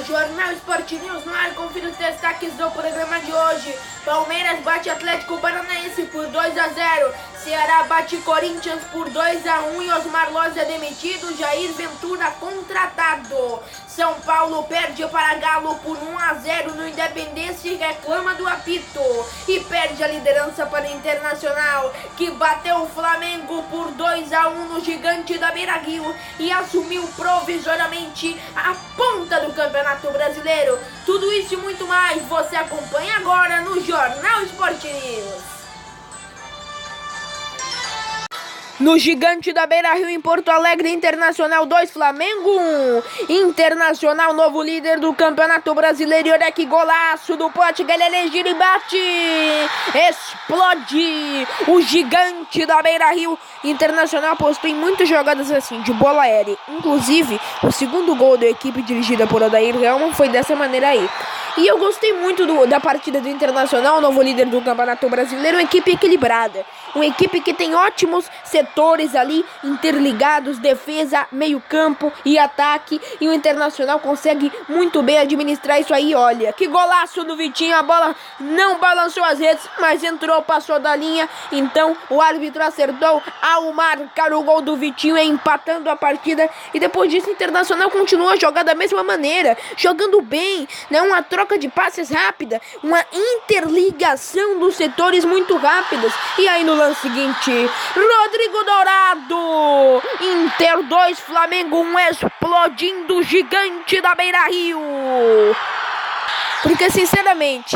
Jornal Sport News no ar, confira os destaques do programa de hoje. Palmeiras bate Atlético Paranaense por 2-0. Ceará bate Corinthians por 2-1 e Osmar Loz é demitido, Jair Ventura contratado. São Paulo perde para Galo por 1-0 no Independência e reclama do apito. E perde a liderança para o Internacional, que bateu o Flamengo por 2-1 no Gigante da Beira-Rio e assumiu provisoriamente a ponta do Campeonato Brasileiro. Tudo isso e muito mais você acompanha agora no Jornal Sport News. No Gigante da Beira-Rio, em Porto Alegre, Internacional 2, Flamengo 1. Internacional, novo líder do Campeonato Brasileiro. Olha que golaço do Pote, ele gira e bate. Explode o Gigante da Beira-Rio. Internacional apostou em muitas jogadas assim, de bola aérea. Inclusive, o segundo gol da equipe dirigida por Odair Helman foi dessa maneira aí. E eu gostei muito da partida do Internacional, novo líder do Campeonato Brasileiro, uma equipe equilibrada. Uma equipe que tem ótimos setores ali, interligados, defesa, meio campo e ataque. E o Internacional consegue muito bem administrar isso aí, olha. Que golaço do Vitinho, a bola não balançou as redes, mas entrou, passou da linha. Então o árbitro acertou ao marcar o gol do Vitinho, empatando a partida. E depois disso o Internacional continua a jogar da mesma maneira, jogando bem, né? Uma troca de passes rápida, uma interligação dos setores muito rápidas. E aí no lance seguinte, Rodrigo Dourado, Inter 2, Flamengo 1, explodindo o Gigante da Beira-Rio. Porque, sinceramente,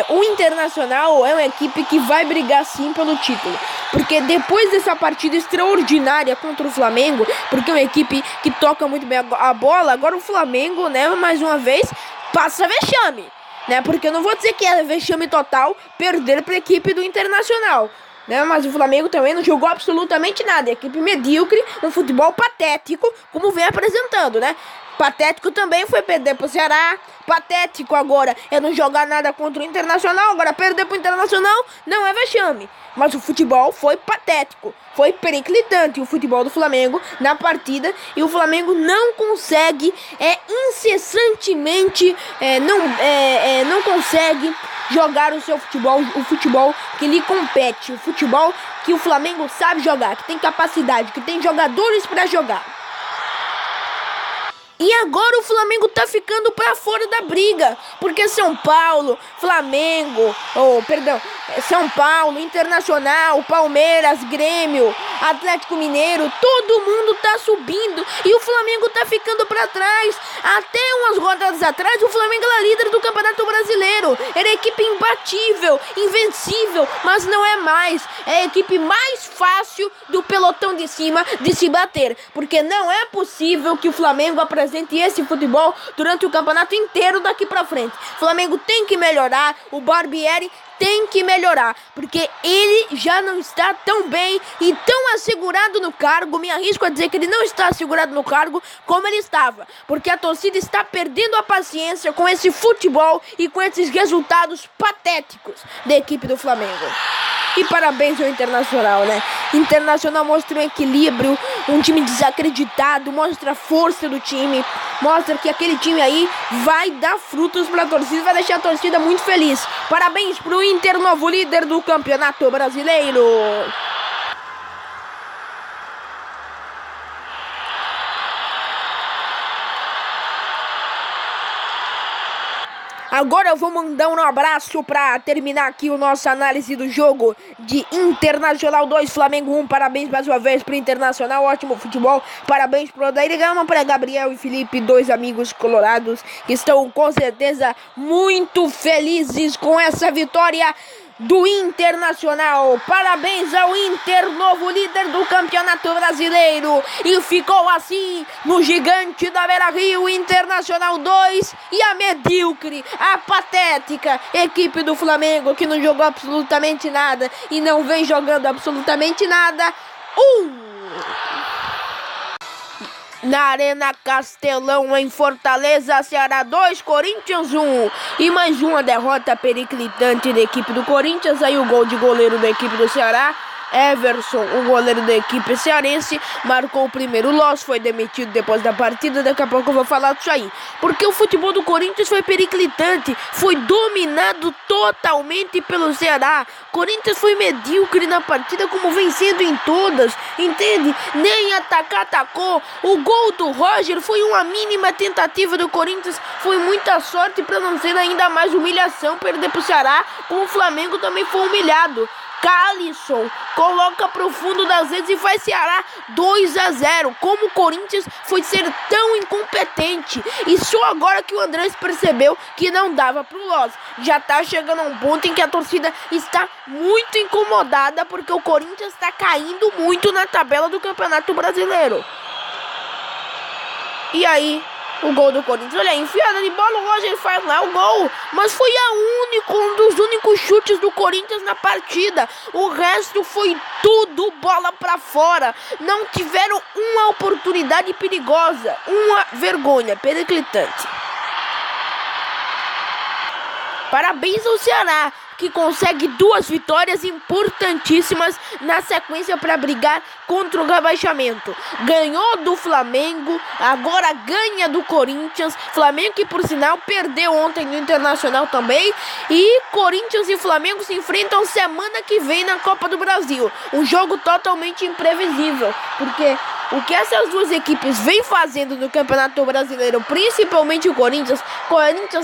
o Internacional é uma equipe que vai brigar sim pelo título. Porque depois dessa partida extraordinária contra o Flamengo, porque é uma equipe que toca muito bem a bola, agora o Flamengo, né, mais uma vez, passa vexame. Né, porque eu não vou dizer que é vexame total perder para a equipe do Internacional. Né, mas o Flamengo também não jogou absolutamente nada. A equipe medíocre, um futebol patético, como vem apresentando, né? Patético também foi perder pro Ceará. Patético agora é não jogar nada contra o Internacional. Agora perder pro Internacional não é vexame. Mas o futebol foi patético. Foi periclitante o futebol do Flamengo na partida. E o Flamengo não consegue incessantemente não consegue jogar o seu futebol, o futebol que lhe compete, o futebol que o Flamengo sabe jogar, que tem capacidade, que tem jogadores para jogar. E agora o Flamengo tá ficando pra fora da briga, porque São Paulo, São Paulo, Internacional, Palmeiras, Grêmio, Atlético Mineiro, todo mundo tá subindo e o Flamengo tá ficando pra trás. Até umas rodadas atrás o Flamengo era líder do Campeonato Brasileiro, era a equipe imbatível, invencível, mas não é mais. É a equipe mais fácil do pelotão de cima de se bater, porque não é possível que o Flamengo apresente esse futebol durante o campeonato inteiro daqui pra frente. O Flamengo tem que melhorar, o Barbieri tem que melhorar, porque ele já não está tão bem e tão assegurado no cargo. Me arrisco a dizer que ele não está assegurado no cargo como ele estava, porque a torcida está perdendo a paciência com esse futebol e com esses resultados patéticos da equipe do Flamengo. E parabéns ao Internacional, né? Internacional mostra um equilíbrio, um time desacreditado, mostra a força do time, mostra que aquele time aí vai dar frutos pra torcida, vai deixar a torcida muito feliz. Parabéns pro Inter, novo líder do Campeonato Brasileiro. Agora eu vou mandar um abraço para terminar aqui a nossa análise do jogo de Internacional 2, Flamengo 1. Parabéns mais uma vez para o Internacional, ótimo futebol. Parabéns para o Odair Helman, para Gabriel e Felipe, dois amigos colorados que estão com certeza muito felizes com essa vitória do Internacional. Parabéns ao Inter, novo líder do Campeonato Brasileiro. E ficou assim no Gigante da Beira-Rio, Internacional 2 e a medíocre, a patética equipe do Flamengo, que não jogou absolutamente nada e não vem jogando absolutamente nada, 1. Na Arena Castelão, em Fortaleza, Ceará 2, Corinthians 1. E mais uma derrota periclitante da equipe do Corinthians. Aí o gol de goleiro da equipe do Ceará Everson, o goleiro da equipe cearense, marcou o primeiro. O Loss foi demitido depois da partida. Daqui a pouco eu vou falar disso aí. Porque o futebol do Corinthians foi periclitante. Foi dominado totalmente pelo Ceará. Corinthians foi medíocre na partida, como vem sendo em todas. Entende? Nem atacar, atacou. O gol do Roger foi uma mínima tentativa do Corinthians. Foi muita sorte para não ser ainda mais humilhação. Perder pro Ceará. Como o Flamengo também foi humilhado. Calisson coloca pro fundo das redes e faz Ceará 2-0. Como o Corinthians foi ser tão incompetente. E só agora que o Andrés percebeu que não dava pro Loss. Já tá chegando a um ponto em que a torcida está muito incomodada, porque o Corinthians está caindo muito na tabela do Campeonato Brasileiro. E aí, o gol do Corinthians, olha aí, enfiada de bola, o Roger faz lá o gol, mas foi um dos únicos chutes do Corinthians na partida. O resto foi tudo bola pra fora. Não tiveram uma oportunidade perigosa, uma vergonha periclitante. Parabéns ao Ceará, que consegue 2 vitórias importantíssimas na sequência para brigar contra o rebaixamento. Ganhou do Flamengo, agora ganha do Corinthians. Flamengo que, por sinal, perdeu ontem no Internacional também. E Corinthians e Flamengo se enfrentam semana que vem na Copa do Brasil. Um jogo totalmente imprevisível, porque o que essas duas equipes vêm fazendo no Campeonato Brasileiro, principalmente o Corinthians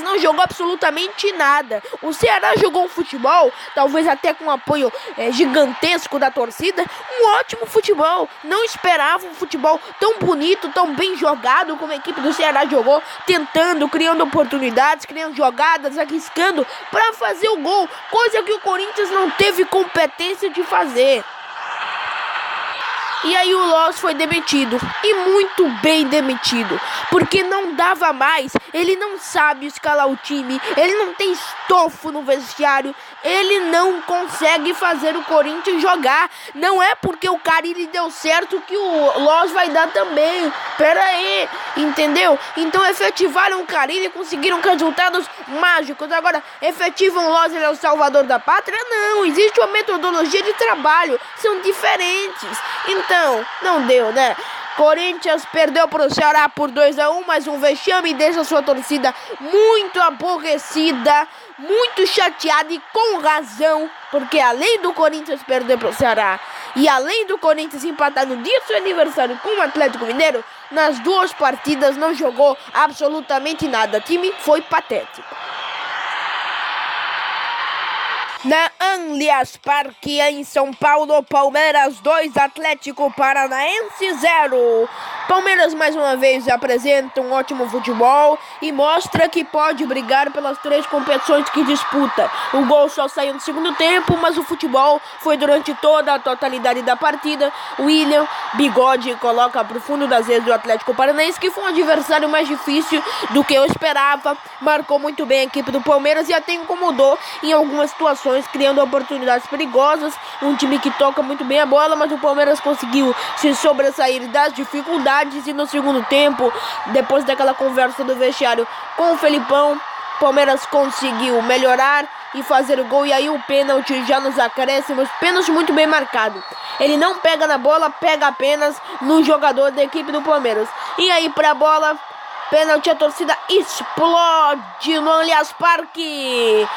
não jogou absolutamente nada. O Ceará jogou um futebol, talvez até com um apoio gigantesco da torcida, um ótimo futebol. Não esperava um futebol tão bonito, tão bem jogado como a equipe do Ceará jogou, tentando, criando oportunidades, criando jogadas, arriscando para fazer o gol, coisa que o Corinthians não teve competência de fazer. E aí o Loss foi demitido, e muito bem demitido, porque não dava mais. Ele não sabe escalar o time, ele não tem estofo no vestiário, ele não consegue fazer o Corinthians jogar. Não é porque o Carille deu certo que o Loss vai dar também. Pera aí, entendeu? Então efetivaram o Carille e conseguiram resultados mágicos. Agora, efetivam o Loss, ele é o salvador da pátria? Não, existe uma metodologia de trabalho, são diferentes. Então, não deu, né? Corinthians perdeu para o Ceará por 2-1, mais um vexame, deixa sua torcida muito aborrecida, muito chateada e com razão, porque além do Corinthians perder para o Ceará e além do Corinthians empatar no dia do seu aniversário com o Atlético Mineiro, nas 2 partidas não jogou absolutamente nada. O time foi patético. Na Allianz Parque, em São Paulo, Palmeiras 2, Atlético Paranaense 0. Palmeiras mais uma vez apresenta um ótimo futebol e mostra que pode brigar pelas 3 competições que disputa. O gol só saiu no segundo tempo, mas o futebol foi durante toda a totalidade da partida. William Bigode coloca para o fundo das redes do Atlético Paranaense, que foi um adversário mais difícil do que eu esperava. Marcou muito bem a equipe do Palmeiras e até incomodou em algumas situações, criando oportunidades perigosas. Um time que toca muito bem a bola, mas o Palmeiras conseguiu se sobressair das dificuldades. E no segundo tempo, depois daquela conversa do vestiário com o Felipão, o Palmeiras conseguiu melhorar e fazer o gol. E aí o pênalti já nos acréscimos, pênalti muito bem marcado. Ele não pega na bola, pega apenas no jogador da equipe do Palmeiras. E aí pra bola, pênalti, a torcida explode no Allianz Parque.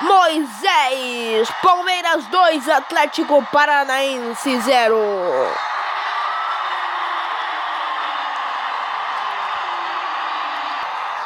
Moisés, Palmeiras 2, Atlético Paranaense 0.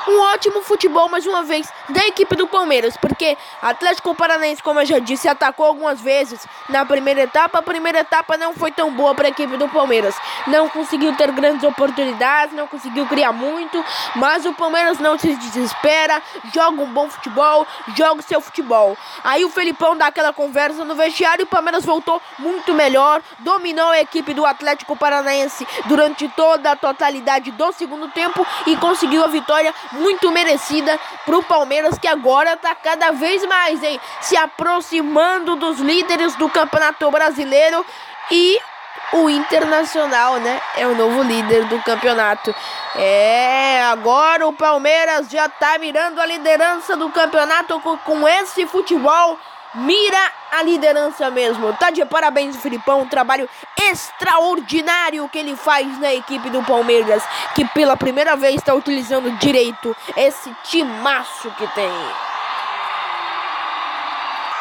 Um ótimo futebol, mais uma vez, da equipe do Palmeiras, porque Atlético Paranaense, como eu já disse, atacou algumas vezes na primeira etapa. A primeira etapa não foi tão boa para a equipe do Palmeiras. Não conseguiu ter grandes oportunidades, não conseguiu criar muito, mas o Palmeiras não se desespera, joga um bom futebol, joga o seu futebol. Aí o Felipão dá aquela conversa no vestiário e o Palmeiras voltou muito melhor, dominou a equipe do Atlético Paranaense durante toda a totalidade do segundo tempo e conseguiu a vitória muito merecida pro Palmeiras, que agora tá cada vez mais, se aproximando dos líderes do Campeonato Brasileiro. E o Internacional, né, é o novo líder do campeonato. Agora o Palmeiras já tá mirando a liderança do campeonato com esse futebol mira a liderança mesmo. Tá de parabéns o Filipão, um trabalho extraordinário que ele faz na equipe do Palmeiras, que pela primeira vez está utilizando direito esse timaço que tem.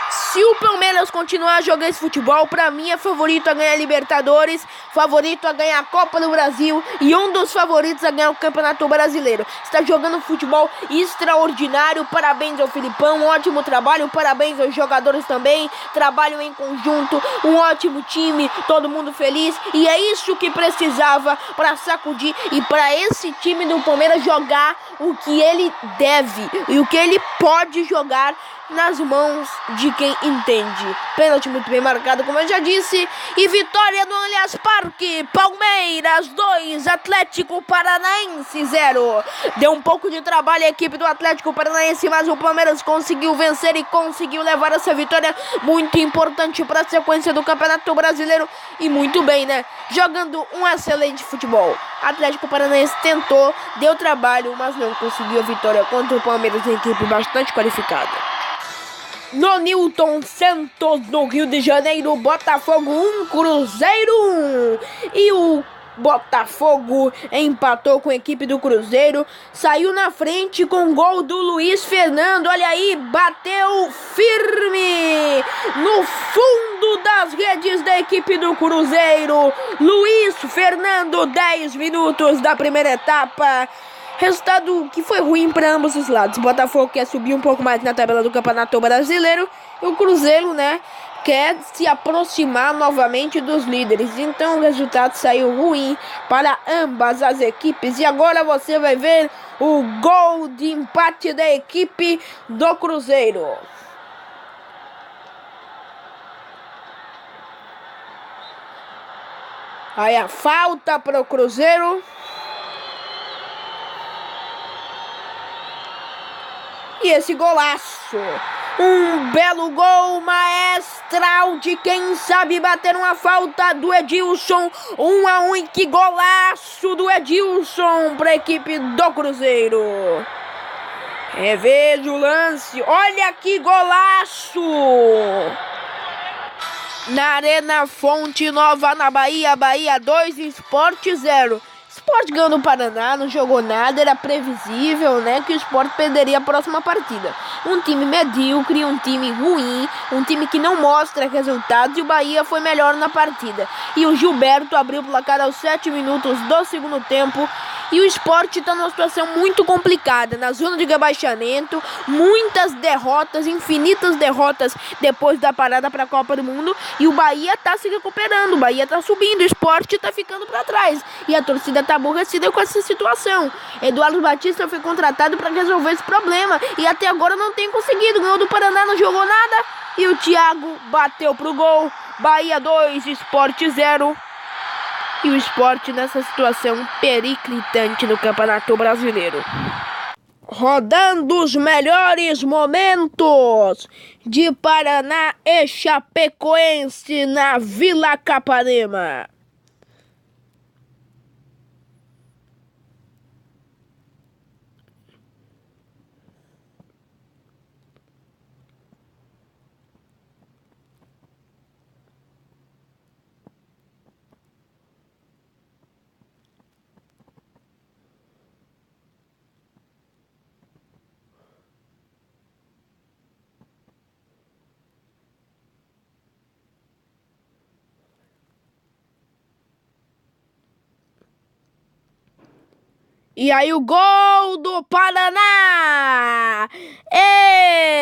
Se o Palmeiras continuar a jogar esse futebol, pra mim é favorito a ganhar a Libertadores, favorito a ganhar a Copa do Brasil e um dos favoritos a ganhar o Campeonato Brasileiro. Está jogando futebol extraordinário, parabéns ao Filipão, um ótimo trabalho, parabéns aos jogadores também, trabalho em conjunto, um ótimo time, todo mundo feliz, e é isso que precisava para sacudir e para esse time do Palmeiras jogar o que ele deve e o que ele pode jogar nas mãos de quem entende. Pênalti muito bem marcado, como eu já disse, e vitória no Allianz Parque. Palmeiras 2, Atlético Paranaense 0. Deu um pouco de trabalho a equipe do Atlético Paranaense, mas o Palmeiras conseguiu vencer e conseguiu levar essa vitória muito importante para a sequência do Campeonato Brasileiro, e muito bem, né? Jogando um excelente futebol. Atlético Paranaense tentou, deu trabalho, mas não conseguiu a vitória contra o Palmeiras, uma equipe bastante qualificada. No Newton Santos, no Rio de Janeiro, Botafogo 1, Cruzeiro 1. E o Botafogo empatou com a equipe do Cruzeiro, saiu na frente com o gol do Luiz Fernando. Olha aí, bateu firme no fundo das redes da equipe do Cruzeiro. Luiz Fernando, 10 minutos da primeira etapa. Resultado que foi ruim para ambos os lados. O Botafogo quer subir um pouco mais na tabela do Campeonato Brasileiro e o Cruzeiro, né, quer se aproximar novamente dos líderes. Então o resultado saiu ruim para ambas as equipes. E agora você vai ver o gol de empate da equipe do Cruzeiro. Aí a falta para o Cruzeiro. E esse golaço, um belo gol maestral de quem sabe bater uma falta do Edilson, 1-1, e que golaço do Edilson para a equipe do Cruzeiro. Reveja o lance, olha que golaço! Na Arena Fonte Nova, na Bahia, Bahia 2, Sport 0. Sport ganhou no Paraná, não jogou nada, era previsível, né, que o Sport perderia a próxima partida. Um time medíocre, um time ruim, um time que não mostra resultados, e o Bahia foi melhor na partida. E o Gilberto abriu o placar aos 7 minutos do segundo tempo, e o Sport está numa situação muito complicada, na zona de rebaixamento, muitas derrotas, infinitas derrotas depois da parada para a Copa do Mundo, e o Bahia está se recuperando, o Bahia está subindo, o Sport está ficando para trás, e a torcida está aborrecida com essa situação. Eduardo Batista foi contratado para resolver esse problema e até agora não tem conseguido. Ganhou do Paraná, não jogou nada, e o Thiago bateu pro gol. Bahia 2, Sport 0. E o Sport nessa situação periclitante no Campeonato Brasileiro. Rodando os melhores momentos de Paraná e Chapecoense na Vila Capanema. E aí o gol do Paraná,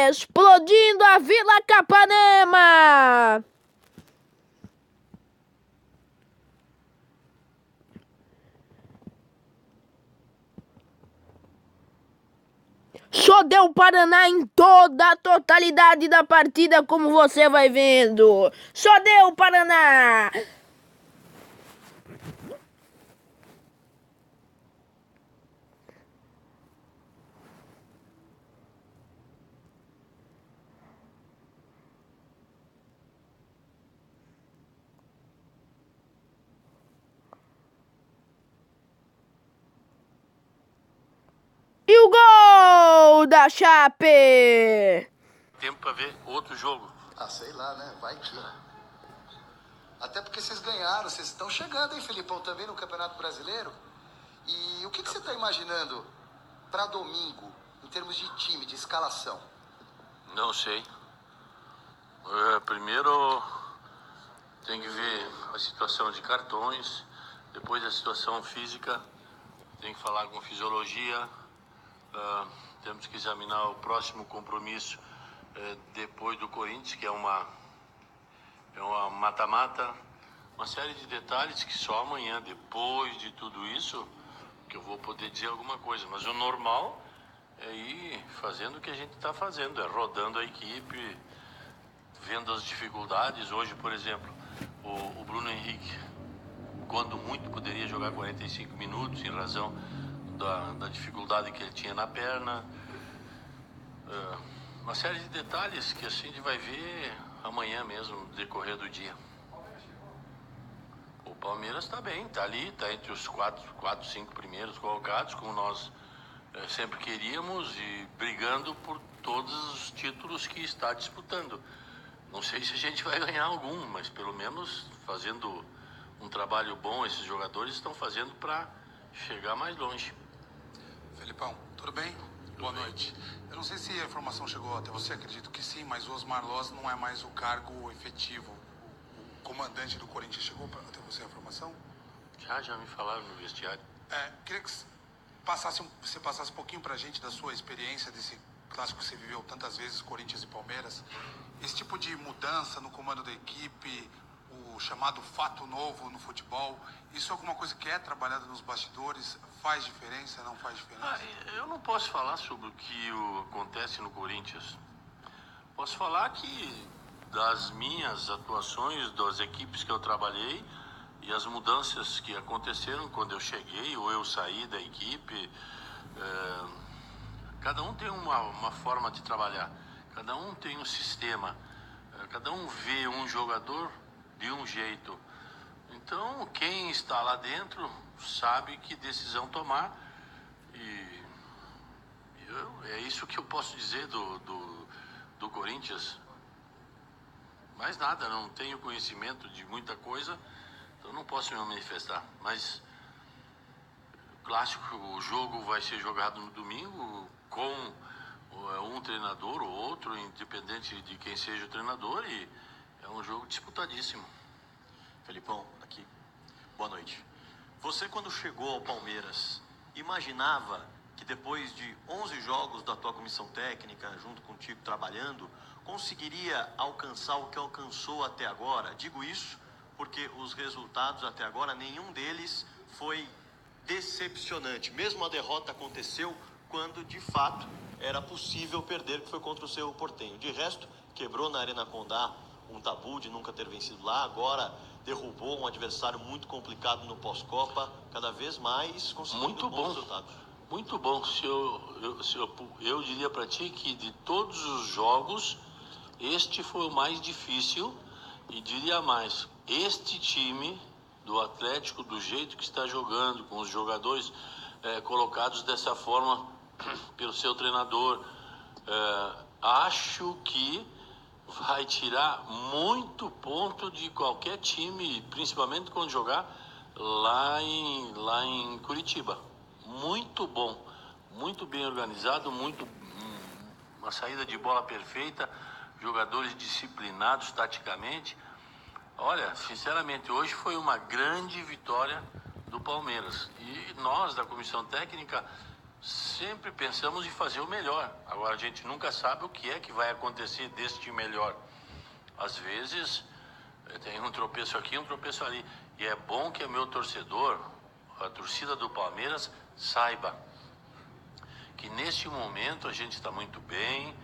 explodindo a Vila Capanema. Só deu o Paraná em toda a totalidade da partida, como você vai vendo. Só deu o Paraná. E o gol da Chape! Tempo para ver outro jogo. Ah, sei lá, né? Vai que... Até porque vocês ganharam, vocês estão chegando, hein, Felipão, também no Campeonato Brasileiro. E o que você está imaginando para domingo, em termos de time, de escalação? Não sei. Primeiro tem que ver a situação de cartões, depois a situação física, tem que falar com fisiologia, temos que examinar o próximo compromisso depois do Corinthians, que é uma mata-mata, uma série de detalhes que só amanhã, depois de tudo isso, que eu vou poder dizer alguma coisa. Mas o normal é ir fazendo o que a gente está fazendo, é rodando a equipe, vendo as dificuldades. Hoje, por exemplo, o Bruno Henrique, quando muito, poderia jogar 45 minutos em razão da dificuldade que ele tinha na perna. Uma série de detalhes que assim a gente vai ver amanhã mesmo, no decorrer do dia. O Palmeiras está bem, está ali, está entre os 5 primeiros colocados, como nós sempre queríamos, e brigando por todos os títulos que está disputando. Não sei se a gente vai ganhar algum, mas pelo menos fazendo um trabalho bom, esses jogadores estão fazendo para chegar mais longe. Felipão, tudo bem? Boa noite. Eu não sei se a informação chegou até você, acredito que sim, mas o Osmar Loz não é mais o cargo efetivo. O comandante do Corinthians chegou até você a informação? Já me falaram no vestiário. Queria que você passasse um pouquinho pra gente da sua experiência desse clássico que você viveu tantas vezes, Corinthians e Palmeiras. Esse tipo de mudança no comando da equipe, o chamado fato novo no futebol, isso é alguma coisa que é trabalhada nos bastidores? Faz diferença, não faz diferença? Eu não posso falar sobre o que acontece no Corinthians. Posso falar que das minhas atuações, das equipes que eu trabalhei e as mudanças que aconteceram quando eu cheguei ou eu saí da equipe, cada um tem uma forma de trabalhar, cada um tem um sistema, cada um vê um jogador de um jeito. Então, quem está lá dentro sabe que decisão tomar, e é isso que eu posso dizer do Corinthians. Mais nada, não tenho conhecimento de muita coisa, então não posso me manifestar. Mas o clássico, o jogo vai ser jogado no domingo com um treinador ou outro, independente de quem seja o treinador, e é um jogo disputadíssimo. Felipão, aqui. Boa noite. Você, quando chegou ao Palmeiras, imaginava que depois de 11 jogos da tua comissão técnica, junto contigo trabalhando, conseguiria alcançar o que alcançou até agora? Digo isso porque os resultados até agora, nenhum deles foi decepcionante. Mesmo a derrota aconteceu quando, de fato, era possível perder, que foi contra o Cerro Porteño. De resto, quebrou na Arena Condá um tabu de nunca ter vencido lá, agora derrubou um adversário muito complicado no pós-Copa, cada vez mais conseguindo bons resultados. Muito bom. Eu diria para ti que de todos os jogos, este foi o mais difícil, e diria mais, este time do Atlético, do jeito que está jogando, com os jogadores colocados dessa forma pelo seu treinador, acho que vai tirar muito ponto de qualquer time, principalmente quando jogar lá em Curitiba. Muito bom, muito bem organizado, uma saída de bola perfeita, jogadores disciplinados taticamente. Olha, sinceramente, hoje foi uma grande vitória do Palmeiras, e nós da comissão técnica sempre pensamos em fazer o melhor. Agora a gente nunca sabe o que é que vai acontecer deste melhor. Às vezes tem um tropeço aqui, um tropeço ali, e é bom que o meu torcedor, a torcida do Palmeiras, saiba que neste momento a gente está muito bem,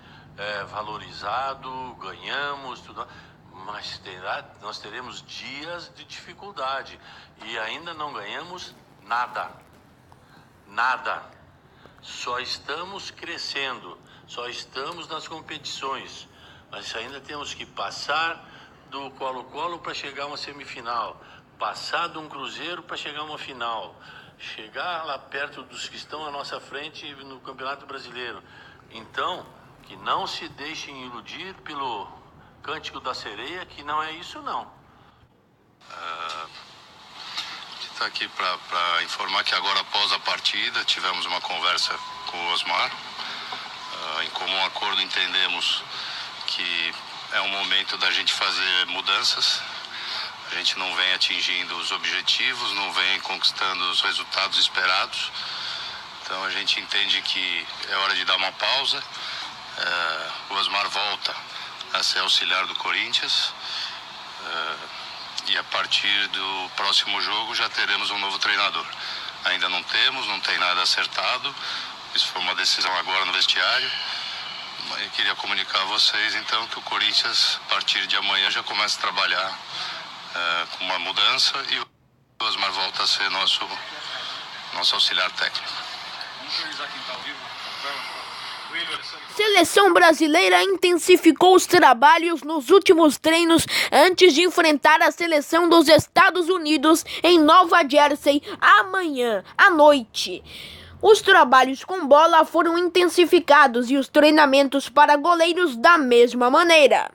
valorizado, ganhamos, tudo, mas nós teremos dias de dificuldade, e ainda não ganhamos nada. Só estamos crescendo, só estamos nas competições, mas ainda temos que passar do Colo-Colo para chegar a uma semifinal, passar de um Cruzeiro para chegar a uma final, chegar lá perto dos que estão à nossa frente no Campeonato Brasileiro. Então, que não se deixem iludir pelo cântico da sereia, que não é isso não. Está aqui para informar que agora, após a partida, tivemos uma conversa com o Osmar. Em comum acordo, entendemos que é um momento da gente fazer mudanças. A gente não vem atingindo os objetivos, não vem conquistando os resultados esperados. Então a gente entende que é hora de dar uma pausa. O Osmar volta a ser auxiliar do Corinthians. E a partir do próximo jogo já teremos um novo treinador. Ainda não tem nada acertado. Isso foi uma decisão agora no vestiário. Eu queria comunicar a vocês então que o Corinthians, a partir de amanhã, já começa a trabalhar com uma mudança e o Osmar volta a ser nosso auxiliar técnico. Seleção brasileira intensificou os trabalhos nos últimos treinos antes de enfrentar a seleção dos Estados Unidos em Nova Jersey amanhã à noite. Os trabalhos com bola foram intensificados e os treinamentos para goleiros da mesma maneira.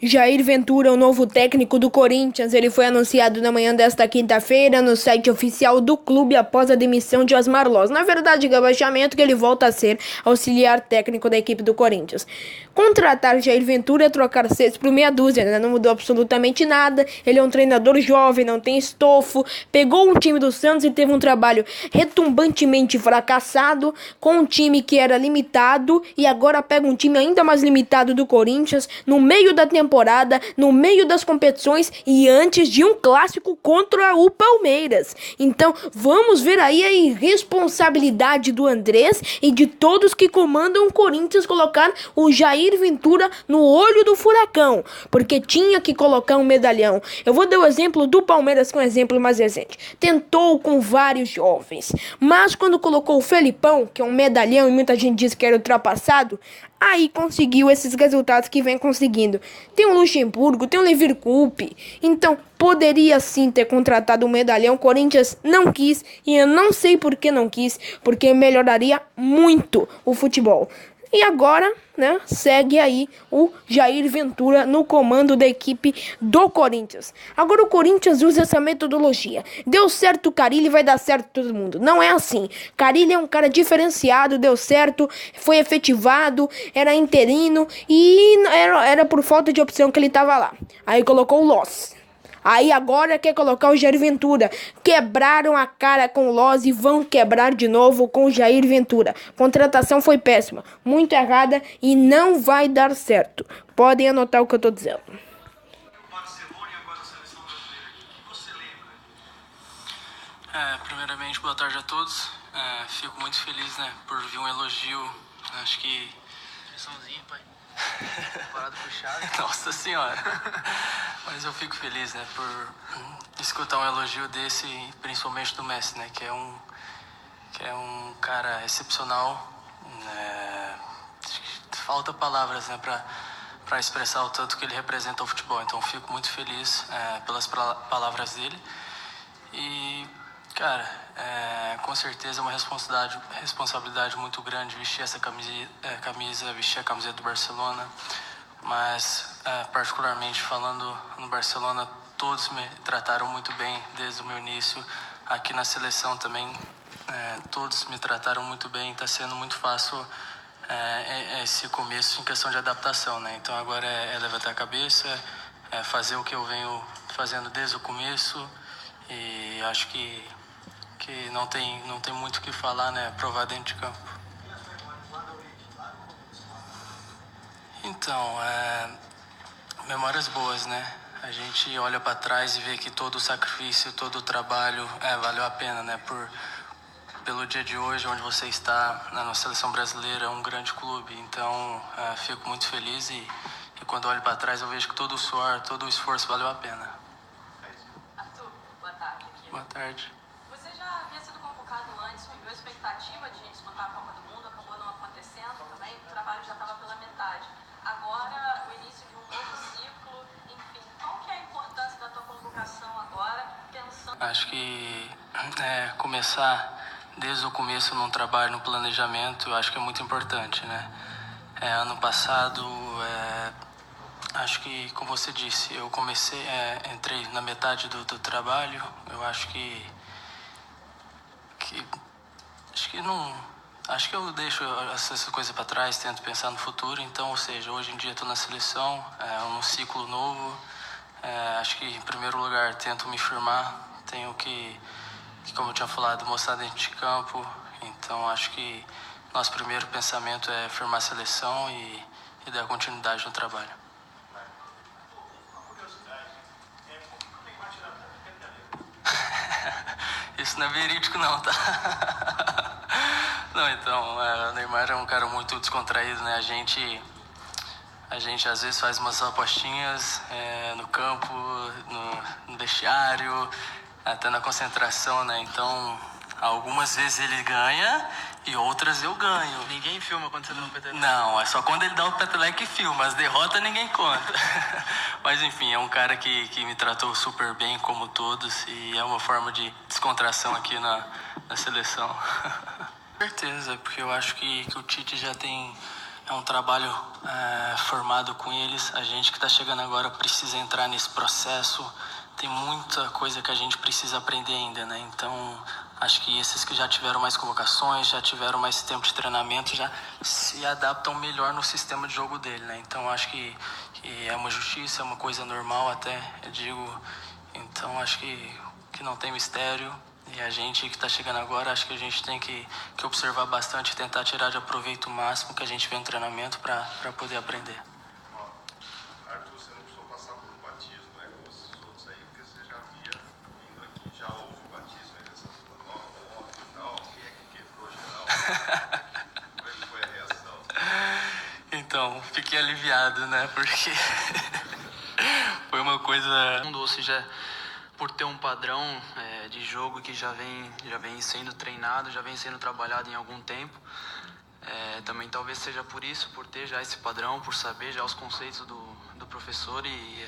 Jair Ventura, o novo técnico do Corinthians, ele foi anunciado na manhã desta quinta-feira no site oficial do clube após a demissão de Osmar Loz. Na verdade, rebaixamento, que ele volta a ser auxiliar técnico da equipe do Corinthians. Contratar Jair Ventura é trocar 6 por meia dúzia, né? Não mudou absolutamente nada. Ele é um treinador jovem, não tem estofo, pegou um time do Santos e teve um trabalho retumbantemente fracassado com um time que era limitado e agora pega um time ainda mais limitado do Corinthians no meio da temporada, no meio das competições e antes de um clássico contra o Palmeiras. Então vamos ver aí a irresponsabilidade do Andrés e de todos que comandam o Corinthians colocar o Jair Ventura no olho do furacão, porque tinha que colocar um medalhão. Eu vou dar o exemplo do Palmeiras com um exemplo mais recente. Tentou com vários jovens, mas quando colocou o Felipão, que é um medalhão e muita gente diz que era ultrapassado, aí conseguiu esses resultados que vem conseguindo. Tem o Luxemburgo, tem o Leverkusen. Então, poderia sim ter contratado um medalhão. O Corinthians não quis. E eu não sei por que não quis. Porque melhoraria muito o futebol. E agora, né, segue aí o Jair Ventura no comando da equipe do Corinthians. Agora o Corinthians usa essa metodologia. Deu certo o Carille, vai dar certo todo mundo. Não é assim. Carille é um cara diferenciado, deu certo, foi efetivado, era interino e era por falta de opção que ele estava lá. Aí colocou o Loz. Aí agora quer colocar o Jair Ventura. Quebraram a cara com o Loz e vão quebrar de novo com o Jair Ventura. Contratação foi péssima, muito errada e não vai dar certo. Podem anotar o que eu tô dizendo. Primeiramente, boa tarde a todos. Fico muito feliz, né, por vir um elogio. Acho que... pai. Parado puxado. Nossa senhora. Mas eu fico feliz, né, por escutar um elogio desse, principalmente do Messi, né, que é um cara excepcional. Falta palavras, né, para expressar o tanto que ele representa o futebol. Então fico muito feliz pelas palavras dele. E, cara, com certeza é uma responsabilidade muito grande vestir essa camisa, vestir a camiseta do Barcelona. Mas, particularmente falando no Barcelona, todos me trataram muito bem desde o meu início. Aqui na seleção também, todos me trataram muito bem. Está sendo muito fácil esse começo em questão de adaptação, né? Então agora é levantar a cabeça, fazer o que eu venho fazendo desde o começo. E acho que não tem muito o que falar, né? Provar dentro de campo. Então, memórias boas, né? A gente olha para trás e vê que todo o sacrifício, todo o trabalho valeu a pena, né? pelo dia de hoje, onde você está na seleção brasileira, é um grande clube. Então, fico muito feliz e quando olho para trás eu vejo que todo o suor, todo o esforço valeu a pena. Arthur, boa tarde. Aqui. Boa tarde. Você já havia sido convocado antes, viveu a expectativa de disputar a Copa do Mundo, acabou não acontecendo também, o trabalho já estava pela metade. Agora, o início de um novo ciclo, enfim, qual que é a importância da tua convocação agora, pensando... Acho que começar desde o começo num trabalho, no planejamento, eu acho que é muito importante, né? Ano passado, acho que, como você disse, eu comecei, entrei na metade do trabalho, eu acho que eu deixo essas coisas para trás, tento pensar no futuro. Então, ou seja, hoje em dia estou na seleção, um ciclo novo. Acho que, em primeiro lugar, tento me firmar. Tenho que, como eu tinha falado, mostrar dentro de campo. Então, acho que nosso primeiro pensamento é firmar a seleção e dar continuidade no trabalho. Isso não é verídico não, tá? Não, então, o Neymar é um cara muito descontraído, né? A gente às vezes faz umas apostinhas no campo, no vestiário, até na concentração, né? Então, algumas vezes ele ganha e outras eu ganho. Ninguém filma quando você dá um peteleco? Não, é só quando ele dá o peteleco que filma. As derrotas ninguém conta. Mas enfim, é um cara que me tratou super bem, como todos, e é uma forma de descontração aqui na seleção. Com certeza, porque eu acho que o Tite já tem um trabalho formado com eles. A gente que está chegando agora precisa entrar nesse processo. Tem muita coisa que a gente precisa aprender ainda, né? Então, acho que esses que já tiveram mais convocações, já tiveram mais tempo de treinamento, já se adaptam melhor no sistema de jogo dele, né? Então, acho que é uma justiça, é uma coisa normal até, eu digo. Então, acho que não tem mistério. E a gente que está chegando agora, acho que a gente tem que observar bastante e tentar tirar de aproveito o máximo que a gente vê no treinamento para poder aprender. Arthur, você não precisou passar por um batismo, né, como esses outros aí, porque você já havia vindo aqui, já houve um batismo aí nessa sua nova moto e tal, quem é que quebrou geral? Como é que foi a reação? Então, fiquei aliviado, né, porque foi uma coisa... Ou seja, por ter um padrão de jogo que já vem sendo treinado, já vem sendo trabalhado em algum tempo. Também talvez seja por isso, por ter já esse padrão, por saber já os conceitos do professor e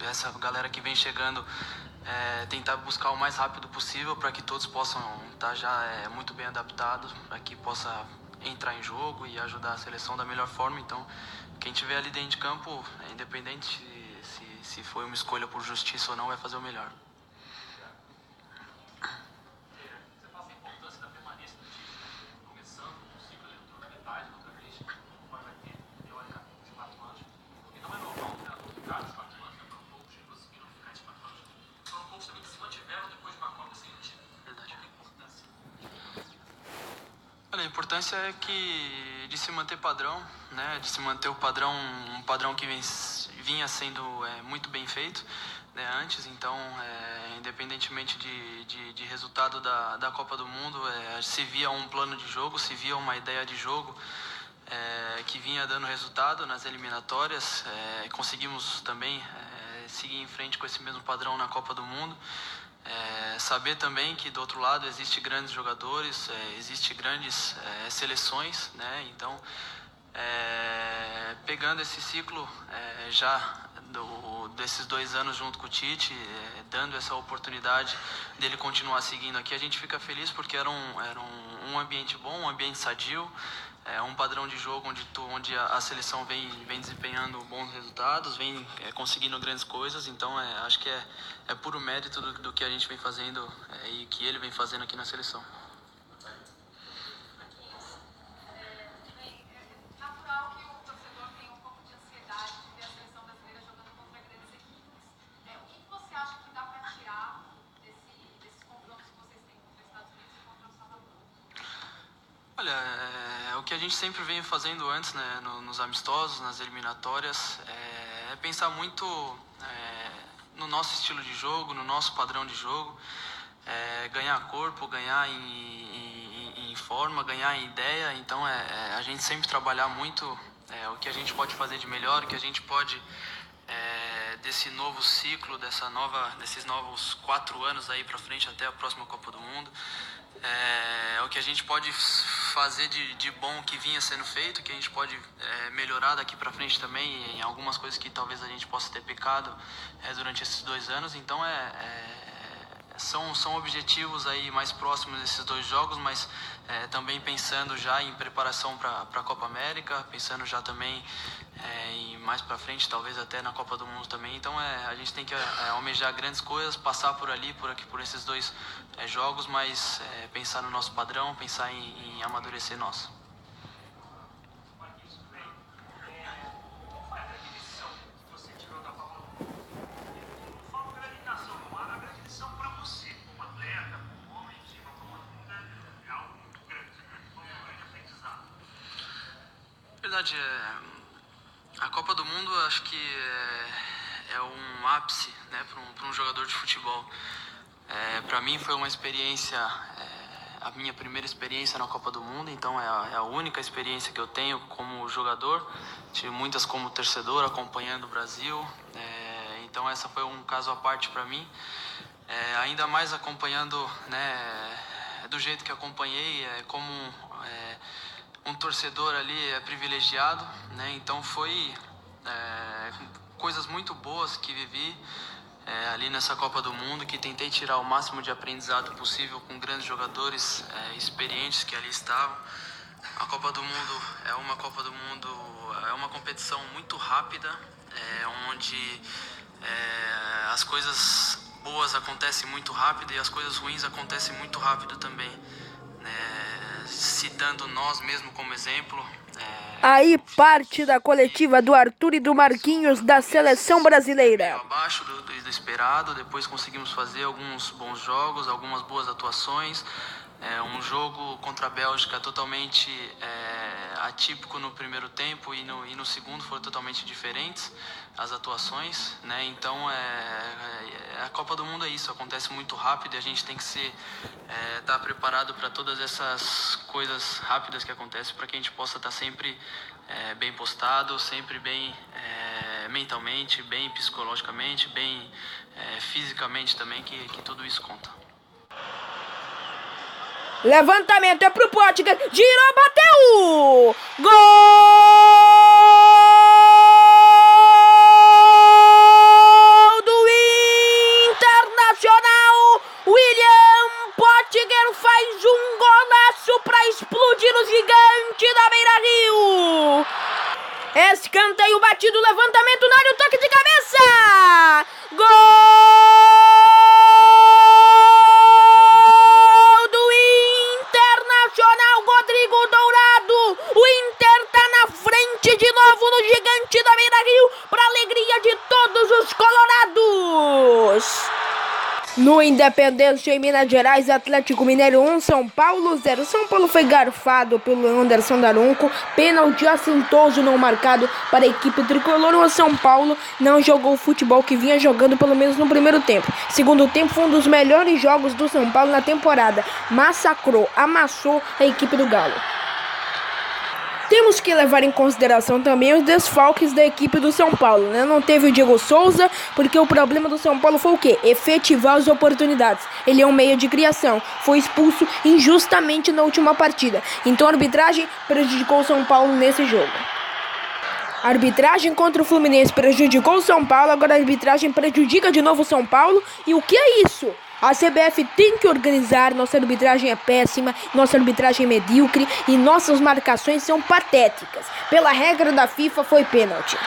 essa galera que vem chegando tentar buscar o mais rápido possível para que todos possam estar já muito bem adaptados, para que possa entrar em jogo e ajudar a seleção da melhor forma. Então, quem estiver ali dentro de campo, independente se foi uma escolha por justiça ou não, vai fazer o melhor. Você fala a importância da permanência do time, começando o ciclo eleitoral na metade, outra vez, agora vai ter, teoricamente, 4 anos, porque não é normal o treinador ficar os 4 anos, né? Foram poucos que conseguiram ficar de 4 anos. Foram poucos também que se mantiveram depois de uma Copa sem time. Verdade. Qual é a importância? Olha, a importância é de se manter padrão, né? De se manter o padrão, um padrão que vinha sendo muito bem feito, né, antes. Então, independentemente de resultado da Copa do Mundo, se via um plano de jogo, se via uma ideia de jogo que vinha dando resultado nas eliminatórias. Conseguimos também seguir em frente com esse mesmo padrão na Copa do Mundo. Saber também que do outro lado existe grandes jogadores, existe grandes seleções, né? Então, pegando esse ciclo já desses 2 anos junto com o Tite, dando essa oportunidade dele continuar seguindo aqui, a gente fica feliz porque era um ambiente bom, um ambiente sadio, um padrão de jogo onde a seleção vem desempenhando bons resultados, vem conseguindo grandes coisas. Então, acho que é puro mérito do que a gente vem fazendo e que ele vem fazendo aqui na seleção. Natural que o torcedor tenha um pouco de ansiedade de ver a seleção brasileira jogando contra grandes equipes. O que você acha que dá para tirar desses confrontos que vocês têm contra os Estados Unidos e contra o Salvador? Olha, o que a gente sempre vem fazendo antes, né, nos amistosos, nas eliminatórias, é pensar muito no nosso estilo de jogo, no nosso padrão de jogo, ganhar ganhar corpo, ganhar em forma, ganhar em ideia. Então a gente sempre trabalhar muito o que a gente pode fazer de melhor, o que a gente pode desse novo ciclo, desses novos 4 anos aí para frente até a próxima Copa do Mundo. O que a gente pode fazer de bom que vinha sendo feito, que a gente pode melhorar daqui para frente também, em algumas coisas que talvez a gente possa ter pecado durante esses 2 anos. Então são objetivos aí mais próximos desses 2 jogos, mas também pensando já em preparação para a Copa América, pensando já também em mais para frente, talvez até na Copa do Mundo também. Então a gente tem que almejar grandes coisas, passar por esses 2 jogos, mas pensar no nosso padrão, pensar em amadurecer nós. Na verdade, a Copa do Mundo acho que é um ápice, né, para um jogador de futebol. Para mim foi uma experiência, a minha primeira experiência na Copa do Mundo, então é a única experiência que eu tenho como jogador. Tive muitas como torcedor acompanhando o Brasil, então essa foi um caso à parte para mim. Ainda mais acompanhando, né, do jeito que acompanhei, como um torcedor ali privilegiado, né? Então foi coisas muito boas que vivi ali nessa Copa do Mundo, que tentei tirar o máximo de aprendizado possível com grandes jogadores experientes que ali estavam. A Copa do Mundo é uma competição muito rápida, onde as coisas boas acontecem muito rápido e as coisas ruins acontecem muito rápido também. Citando nós mesmo como exemplo. Aí parte da coletiva do Arthur e do Marquinhos da seleção brasileira. Abaixo do esperado, depois conseguimos fazer alguns bons jogos, algumas boas atuações. Um jogo contra a Bélgica totalmente atípico no primeiro tempo e no segundo foram totalmente diferentes as atuações, né? Então a Copa do Mundo é isso, acontece muito rápido e a gente tem que estar preparado para todas essas coisas rápidas que acontecem, para que a gente possa estar sempre bem postado, sempre bem mentalmente, bem psicologicamente, bem fisicamente também, que tudo isso conta. Levantamento é pro Potker, girou, bateu! Gol do Internacional! William Potker faz um golaço pra explodir o gigante da Beira-Rio! Escanteio batido, levantamento na área, o toque de cabeça! Gol! Rodrigo Dourado, o Inter tá na frente de novo no gigante da Beira-Rio, para alegria de todos os colorados. No Independência em Minas Gerais, Atlético Mineiro 1, São Paulo 0. São Paulo foi garfado pelo Anderson Daronco, pênalti assintoso não marcado para a equipe tricolor. O São Paulo não jogou o futebol que vinha jogando, pelo menos no primeiro tempo. Segundo tempo foi um dos melhores jogos do São Paulo na temporada. Massacrou, amassou a equipe do Galo. Temos que levar em consideração também os desfalques da equipe do São Paulo, né? Não teve o Diego Souza, porque o problema do São Paulo foi o quê? Efetivar as oportunidades. Ele é um meio de criação. Foi expulso injustamente na última partida. Então a arbitragem prejudicou o São Paulo nesse jogo. A arbitragem contra o Fluminense prejudicou o São Paulo, agora a arbitragem prejudica de novo o São Paulo. E o que é isso? A CBF tem que organizar, nossa arbitragem é péssima, nossa arbitragem é medíocre e nossas marcações são patéticas. Pela regra da FIFA foi pênalti.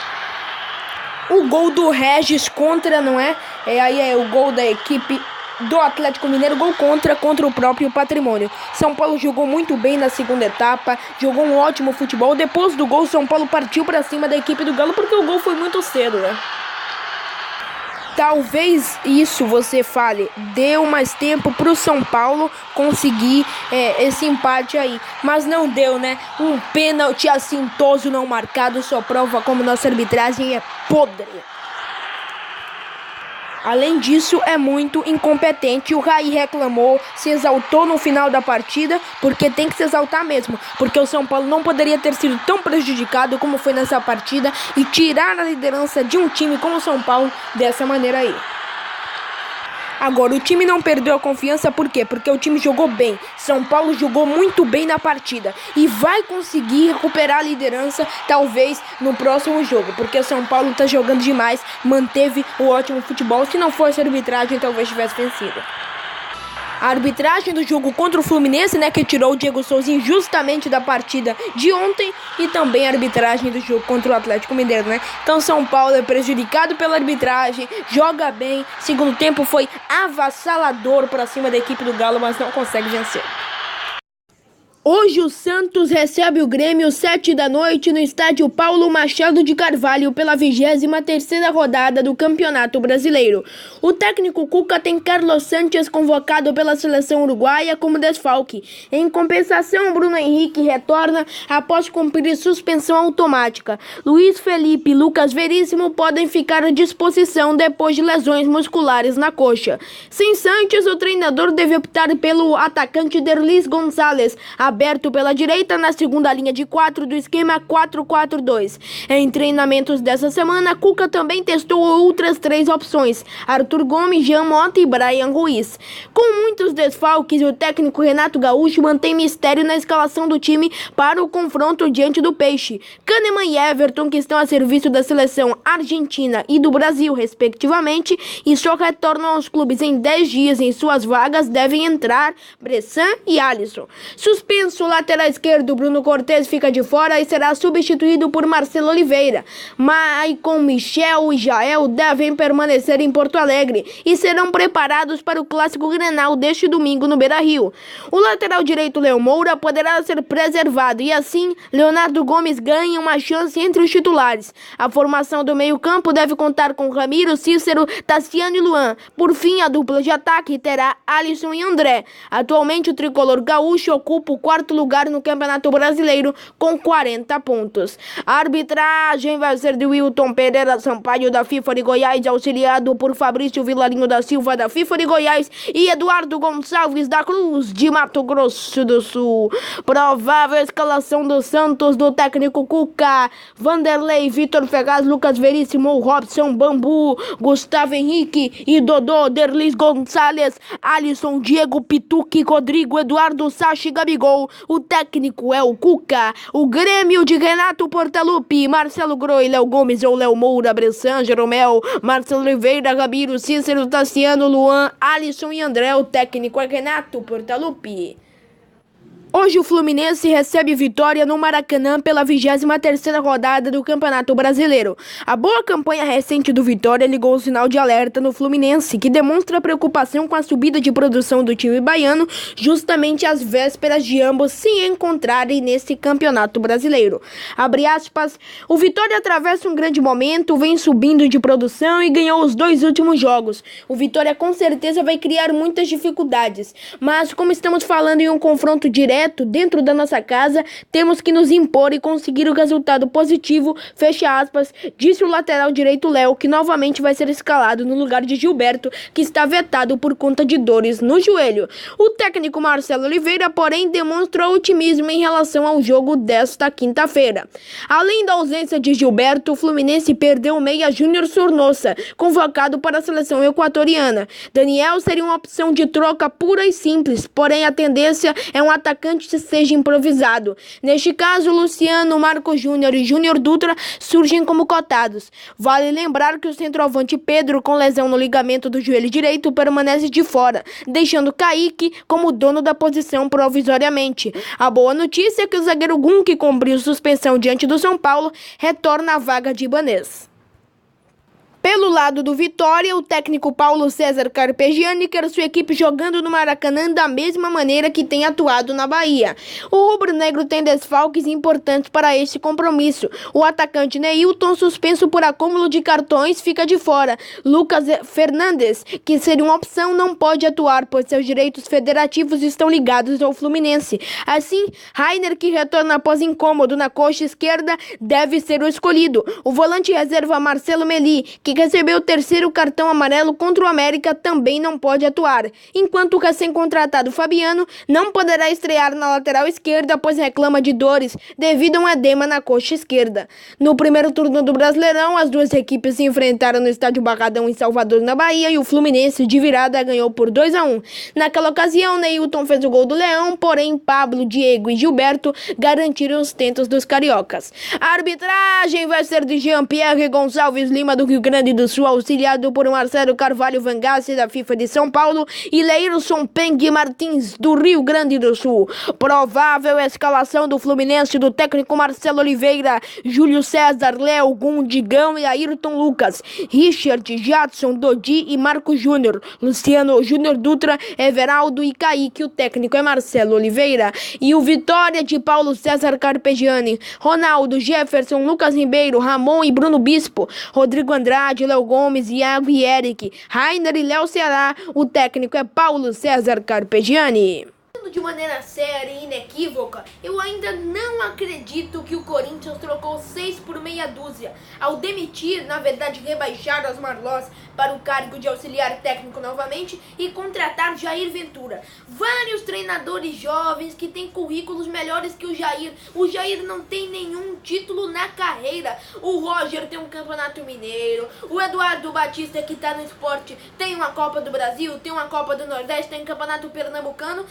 O gol do Regis contra, não é? Aí é o gol da equipe do Atlético Mineiro, gol contra o próprio Patrimônio. São Paulo jogou muito bem na segunda etapa, jogou um ótimo futebol. Depois do gol, São Paulo partiu para cima da equipe do Galo, porque o gol foi muito cedo, né? Talvez isso você fale, deu mais tempo pro São Paulo conseguir esse empate aí. Mas não deu, né? Um pênalti assintoso não marcado só prova como nossa arbitragem é podre. Além disso, é muito incompetente. O Raí reclamou, se exaltou no final da partida, porque tem que se exaltar mesmo, porque o São Paulo não poderia ter sido tão prejudicado como foi nessa partida e tirar a liderança de um time como o São Paulo dessa maneira aí. Agora, o time não perdeu a confiança, por quê? Porque o time jogou bem. São Paulo jogou muito bem na partida e vai conseguir recuperar a liderança, talvez, no próximo jogo, porque o São Paulo tá jogando demais, manteve o ótimo futebol. Se não fosse a arbitragem, talvez tivesse vencido. A arbitragem do jogo contra o Fluminense, que tirou o Diego Souza injustamente da partida de ontem, e também a arbitragem do jogo contra o Atlético Mineiro, Então São Paulo é prejudicado pela arbitragem, joga bem, segundo tempo foi avassalador para cima da equipe do Galo, mas não consegue vencer. Hoje o Santos recebe o Grêmio 7 da noite no estádio Paulo Machado de Carvalho pela 23ª rodada do Campeonato Brasileiro. O técnico Cuca tem Carlos Sánchez convocado pela seleção uruguaia como desfalque. Em compensação, Bruno Henrique retorna após cumprir suspensão automática. Luiz Felipe e Lucas Veríssimo podem ficar à disposição depois de lesões musculares na coxa. Sem Sánchez, o treinador deve optar pelo atacante Derlis Gonzalez, aberto pela direita na segunda linha de 4 do esquema 4-4-2. Em treinamentos dessa semana, Cuca também testou outras 3 opções: Arthur Gomes, Jean Mota e Brian Ruiz. Com muitos desfalques, o técnico Renato Gaúcho mantém mistério na escalação do time para o confronto diante do Peixe. Kahneman e Everton, que estão a serviço da seleção argentina e do Brasil, respectivamente, e só retornam aos clubes em 10 dias em suas vagas, devem entrar Bressan e Alisson. Suspenso, o lateral esquerdo Bruno Cortes fica de fora e será substituído por Marcelo Oliveira. Maicon, Michel e Jael devem permanecer em Porto Alegre e serão preparados para o clássico Grenal deste domingo no Beira-Rio. O lateral direito Léo Moura poderá ser preservado e assim Leonardo Gomes ganha uma chance entre os titulares. A formação do meio-campo deve contar com Ramiro, Cícero, Tassiano e Luan. Por fim, a dupla de ataque terá Alisson e André. Atualmente, o tricolor gaúcho ocupa o 4º lugar no Campeonato Brasileiro com 40 pontos. A arbitragem vai ser de Wilton Pereira Sampaio da FIFA de Goiás, auxiliado por Fabrício Vilarinho da Silva da FIFA de Goiás e Eduardo Gonçalves da Cruz de Mato Grosso do Sul. Provável escalação do Santos do técnico Cuca: Vanderlei, Vitor Ferraz, Lucas Veríssimo, Robson Bambu, Gustavo Henrique e Dodô, Derlis Gonçalves, Alisson, Diego Pituque, Rodrigo, Eduardo Sacha e Gabigol. O técnico é o Cuca. O Grêmio de Renato Portaluppi, Marcelo Groi, Léo Gomes ou Léo Moura, Bressan, Jeromel, Marcelo Oliveira, Ramiro, Cícero, Tassiano, Luan, Alisson e André. O técnico é Renato Portaluppi. Hoje o Fluminense recebe Vitória no Maracanã pela 23ª rodada do Campeonato Brasileiro. A boa campanha recente do Vitória ligou o sinal de alerta no Fluminense, que demonstra preocupação com a subida de produção do time baiano, justamente às vésperas de ambos se encontrarem nesse Campeonato Brasileiro. Abre aspas, o Vitória atravessa um grande momento, vem subindo de produção e ganhou os 2 últimos jogos. O Vitória com certeza vai criar muitas dificuldades, mas como estamos falando em um confronto direto dentro da nossa casa, temos que nos impor e conseguir o resultado positivo, fecha aspas, disse o lateral direito Léo, que novamente vai ser escalado no lugar de Gilberto, que está vetado por conta de dores no joelho. O técnico Marcelo Oliveira, porém, demonstrou otimismo em relação ao jogo desta quinta-feira. Além da ausência de Gilberto, o Fluminense perdeu o meia Júnior Sornosa, convocado para a seleção equatoriana. Daniel seria uma opção de troca pura e simples, porém a tendência é um atacante que seja improvisado. Neste caso, Luciano, Marco Júnior e Júnior Dutra surgem como cotados. Vale lembrar que o centroavante Pedro, com lesão no ligamento do joelho direito, permanece de fora, deixando Kaique como dono da posição provisoriamente. A boa notícia é que o zagueiro Gum, que cumpriu suspensão diante do São Paulo, retorna à vaga de Ibanez. Pelo lado do Vitória, o técnico Paulo César Carpegiani quer sua equipe jogando no Maracanã da mesma maneira que tem atuado na Bahia. O rubro-negro tem desfalques importantes para este compromisso. O atacante Neilton, suspenso por acúmulo de cartões, fica de fora. Lucas Fernandes, que seria uma opção, não pode atuar, pois seus direitos federativos estão ligados ao Fluminense. Assim, Rainer, que retorna após incômodo na coxa esquerda, deve ser o escolhido. O volante reserva Marcelo Meli, que que recebeu o terceiro cartão amarelo contra o América, também não pode atuar, enquanto o recém-contratado Fabiano não poderá estrear na lateral esquerda, pois reclama de dores devido a um edema na coxa esquerda. No primeiro turno do Brasileirão, as duas equipes se enfrentaram no estádio Barradão em Salvador, na Bahia, e o Fluminense de virada ganhou por 2-1. Naquela ocasião, Neilton fez o gol do Leão, porém Pablo, Diego e Gilberto garantiram os tentos dos cariocas. A arbitragem vai ser de Jean-Pierre Gonçalves Lima, do Rio Grande do Sul, auxiliado por Marcelo Carvalho Vangassi, da FIFA de São Paulo, e Leilson Peng Martins, do Rio Grande do Sul. Provável escalação do Fluminense do técnico Marcelo Oliveira: Júlio César, Léo, Gundigão e Ayrton Lucas, Richard, Jadson, Dodi e Marco Júnior, Luciano, Júnior Dutra, Everaldo e Kaique. O técnico é Marcelo Oliveira. E o Vitória de Paulo César Carpegiani: Ronaldo, Jefferson, Lucas Ribeiro, Ramon e Bruno Bispo, Rodrigo Andrade, Léo Gomes, Iago e Eric, Rainer e Léo Ceará. O técnico é Paulo César Carpegiani. De maneira séria e inequívoca, eu ainda não acredito que o Corinthians trocou 6 por meia dúzia ao demitir, na verdade rebaixar os Marlós para o cargo de auxiliar técnico novamente e contratar Jair Ventura. Vários treinadores jovens que têm currículos melhores que o Jair. O Jair não tem nenhum título na carreira. O Roger tem um campeonato mineiro. O Eduardo Batista, que está no esporte, tem uma Copa do Brasil, tem uma Copa do Nordeste, tem um campeonato pernambucano.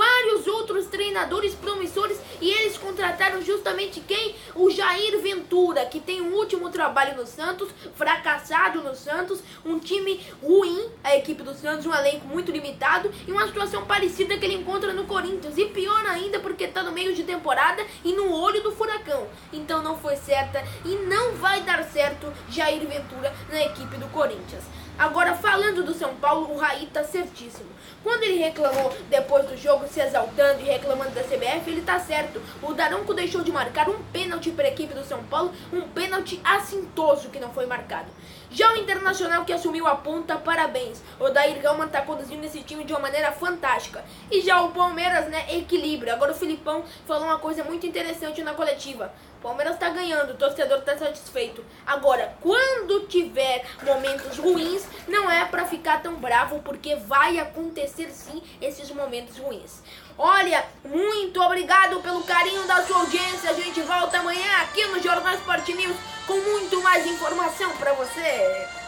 Vários outros treinadores promissores, e eles contrataram justamente quem? O Jair Ventura, que tem um último trabalho no Santos, fracassado no Santos, um time ruim, a equipe do Santos, um elenco muito limitado e uma situação parecida que ele encontra no Corinthians, e pior ainda porque está no meio de temporada e no olho do furacão. Então não foi certa e não vai dar certo Jair Ventura na equipe do Corinthians. Agora, falando do São Paulo, o Raí tá certíssimo. Quando ele reclamou depois do jogo, se exaltando e reclamando da CBF, ele tá certo. O Daronco deixou de marcar um pênalti para a equipe do São Paulo, um pênalti assintoso que não foi marcado. Já o Internacional, que assumiu a ponta, parabéns. O Dair Helman tá conduzindo esse time de uma maneira fantástica. E já o Palmeiras, equilíbrio. Agora o Filipão falou uma coisa muito interessante na coletiva. O Palmeiras tá ganhando, o torcedor tá satisfeito. Agora, quando tiver momentos ruins, não é pra ficar tão bravo, porque vai acontecer sim esses momentos ruins. Olha, muito obrigado pelo carinho da sua audiência. A gente volta amanhã aqui no Jornal Sport News com muito mais informação pra você.